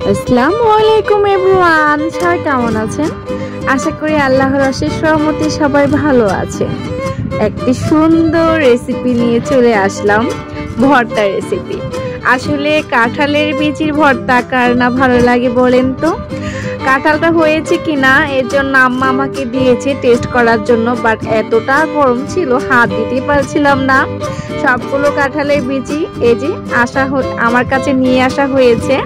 আসসালামু আলাইকুম এভরিওয়ান, সবাই কেমন আছেন? আশা করি আল্লাহর অশেষ রহমতে সবাই ভালো আছে। একটি সুন্দর রেসিপি নিয়ে চলে আসলাম, ভর্তা রেসিপি। আসলে কাঁঠালের বিচির ভর্তা কার না ভালো লাগে বলেন তো? কাঁঠালটা হয়েছে কিনা এর জন্য আম্মা আমাকে দিয়েছে টেস্ট করার জন্য, বাট এতটা গরম ছিল হাত দিতে পারছিলাম না। সবগুলো কাঁঠালের বিচি এই যে আমার কাছে নিয়ে আসা হয়েছে।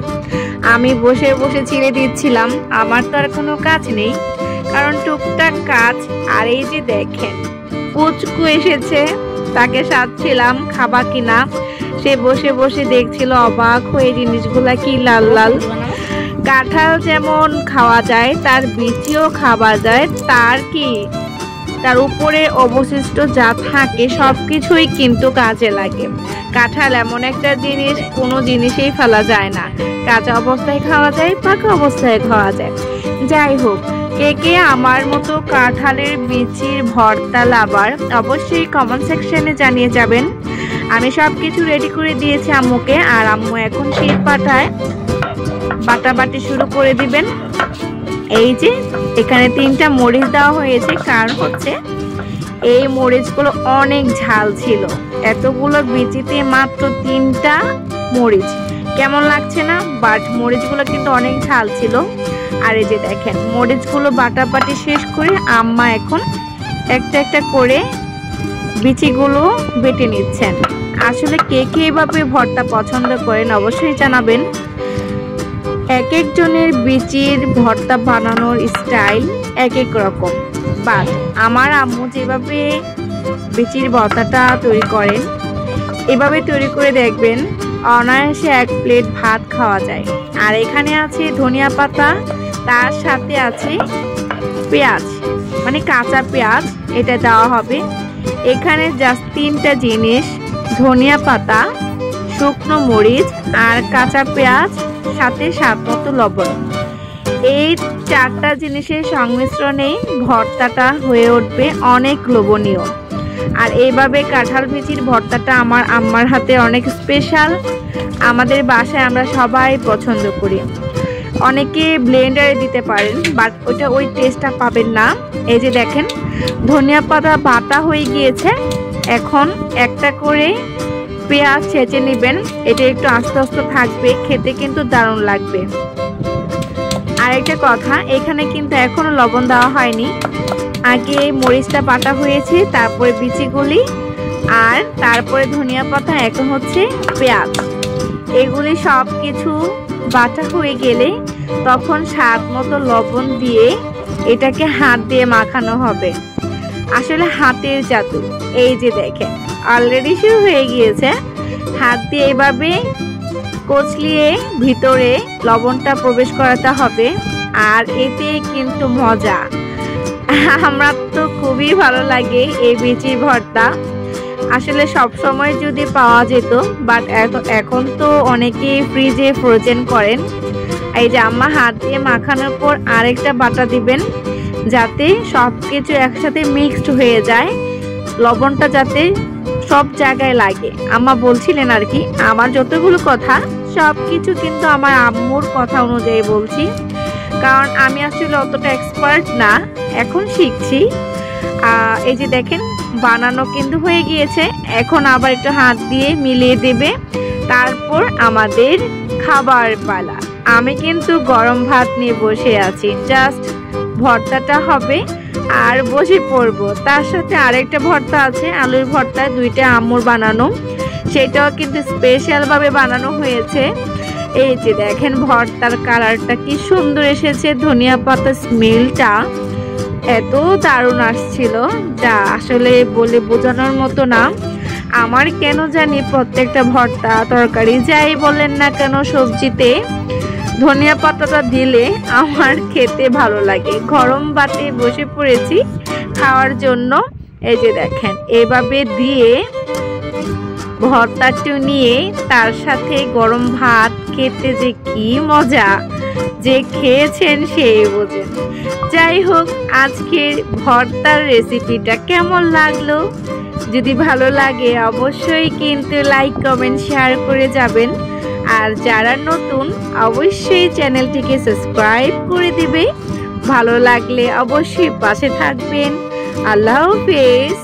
আমি বসে বসে ছিঁড়ে দিচ্ছিলাম। আমার তো আর কোনো কাজ নেই, কারণ টুকটাক কাজ। আর এই যে দেখেন পুচকু এসেছে, তাকে সাধছিলাম খাবা কিনা। সে বসে বসে দেখছিল অবাক হয়ে জিনিসগুলা কি লাল লাল। কাঁঠাল যেমন খাওয়া যায় তার বিচিও খাওয়া যায়, তার উপরে অবশিষ্ট যা থাকে সবকিছুই কিন্তু কাজে লাগে। কাঁঠাল এমন একটা জিনিস, কোনো জিনিসই ফেলা যায় না। কাঁচা অবস্থায় খাওয়া যায়, পাকা অবস্থায় খাওয়া যায়। যাই হোক, কে কে আমার মতো কাঁঠালের বিচির ভর্তা লাভার অবশ্যই কমেন্ট সেকশনে জানিয়ে যাবেন। আমি সব কিছু রেডি করে দিয়েছি আম্মুকে, আর আম্মু এখন শীত পাটায় বাটাবাটি শুরু করে দিবেন। এই যে এখানে 3টা মরিচ দেওয়া হয়েছে, কারণ হচ্ছে এই মরিচগুলো অনেক ঝাল ছিল। এতগুলো বিচিতে মাত্র 3টা মরিচ, কেমন লাগছে না? বাট মরিচগুলো কিন্তু অনেক ঝাল ছিল। আর এই যে দেখেন মরিচগুলো বাটাবাটি শেষ করে আম্মা এখন একটা একটা করে বিচিগুলো বেটে নিচ্ছেন। আসলে কে কে এভাবে ভর্তা পছন্দ করেন অবশ্যই জানাবেন। এক একজনের বিচির ভর্তা বানানোর স্টাইল এক এক রকম, বাট আমার আম্মু যেভাবে বিচির ভর্তাটা তৈরি করেন, এভাবে তৈরি করে দেখবেন অনায়াসে 1 প্লেট ভাত খাওয়া যায়। আর এখানে আছে ধনিয়া পাতা, তার সাথে আছে পেঁয়াজ, মানে কাঁচা পেঁয়াজ, এটা দেওয়া হবে। এখানে জাস্ট 3টা জিনিস, ধনিয়া পাতা, শুকনো মরিচ আর কাঁচা পেঁয়াজ, সাথে স্বাদ মতো লবণ। এই 4টা জিনিসের সংমিশ্রণে ভর্তাটা হয়ে উঠবে অনেক লোভনীয়। আর এইভাবে কাঁঠাল বিচির ভর্তাটা আমার আম্মার হাতে অনেক স্পেশাল। আমাদের বাসায় আমরা সবাই পছন্দ করি। অনেকে ব্লেন্ডারে দিতে পারেন, বাট ওই টেস্টটা পাবেন না। এই যে দেখেন ধনিয়া পাতা বাটা হয়ে গিয়েছে। এখন একটা করে পেঁয়াজ ছেঁচে নেবেন। এটা একটু আস্তে আস্তে থাকবে, খেতে কিন্তু দারুণ লাগবে। আর একটা কথা, এখানে কিন্তু এখনো লবণ দেওয়া হয়নি। আগে মরিচটা বাটা হয়েছে, তারপরে বিচিগুলি, আর তারপরে ধনিয়া পাতা, এখন হচ্ছে পেঁয়াজ। এগুলি সব কিছু বাটা হয়ে গেলে তখন স্বাদ মতো লবণ দিয়ে এটাকে হাত দিয়ে মাখানো হবে। আসলে হাতের জাদু। এই যে দেখেন অলরেডি শুরু হয়ে গিয়েছে। হাত দিয়ে এভাবে কচলিয়ে ভিতরে লবণটা প্রবেশ করাতে হবে, আর এতে কিন্তু মজা। আমার তো খুবই ভালো লাগে এই বিচির ভর্তা। আসলে সব সময় যদি পাওয়া যেত, বাট এখন তো অনেকেই ফ্রিজে ফ্রোজেন করেন। এই যে আম্মা হাত দিয়ে মাখানোর পর আরেকটা বাটা দিবেন, যাতে সব কিছু একসাথে মিক্সড হয়ে যায়, লবণটা যাতে সব জায়গায় লাগে। আম্মা বলছিলেন আর কি। আমার যতগুলো কথা সব কিছু কিন্তু আমার আম্মুর কথা অনুযায়ী বলছি, কারণ আমি আসলে অতটা এক্সপার্ট না, এখন শিখছি। এই যে দেখেন বানানো কিন্তু হয়ে গিয়েছে। এখন আবার একটু হাত দিয়ে মিলিয়ে দেবে, তারপর আমাদের খাবার পালা। আমি কিন্তু গরম ভাত নিয়ে বসে আছি, জাস্ট ভর্তাটা হবে আর বসে পড়বো। তার সাথে আরেকটা ভর্তা আছে, আলুর ভর্তা, 2টা আম্মুর বানানো, সেটাও কিন্তু স্পেশাল ভাবে বানানো হয়েছে। এই যে দেখেন ভর্তার কালারটা কি সুন্দর এসেছে, ধনিয়া পাতা স্মেলটা এত দারুণ আসছিল, যা আসলে বলে বোঝানোর মতো না। আমার কেন জানি প্রত্যেকটা ভর্তা তরকারি যাই বলেন না কেন, সবজিতে ধনিয়া পাতাটা দিলে আমার খেতে ভালো লাগে। গরম ভাতে বসে পড়েছি খাওয়ার জন্য। এই যে দেখেন এভাবে দিয়ে ভর্তাটা নিয়ে তার সাথে গরম ভাত খেতে যে কি মজা, যে খেয়েছেন সেই বোঝেন। যাই হোক, আজকের ভর্তার রেসিপিটা কেমন লাগলো? যদি ভালো লাগে অবশ্যই কিন্তু লাইক, কমেন্ট, শেয়ার করে যাবেন। আর যারা নতুন অবশ্যই চ্যানেলটিকে সাবস্ক্রাইব করে দিবে। ভালো লাগলে অবশ্যই পাশে থাকবেন। আল্লাহ হাফেজ।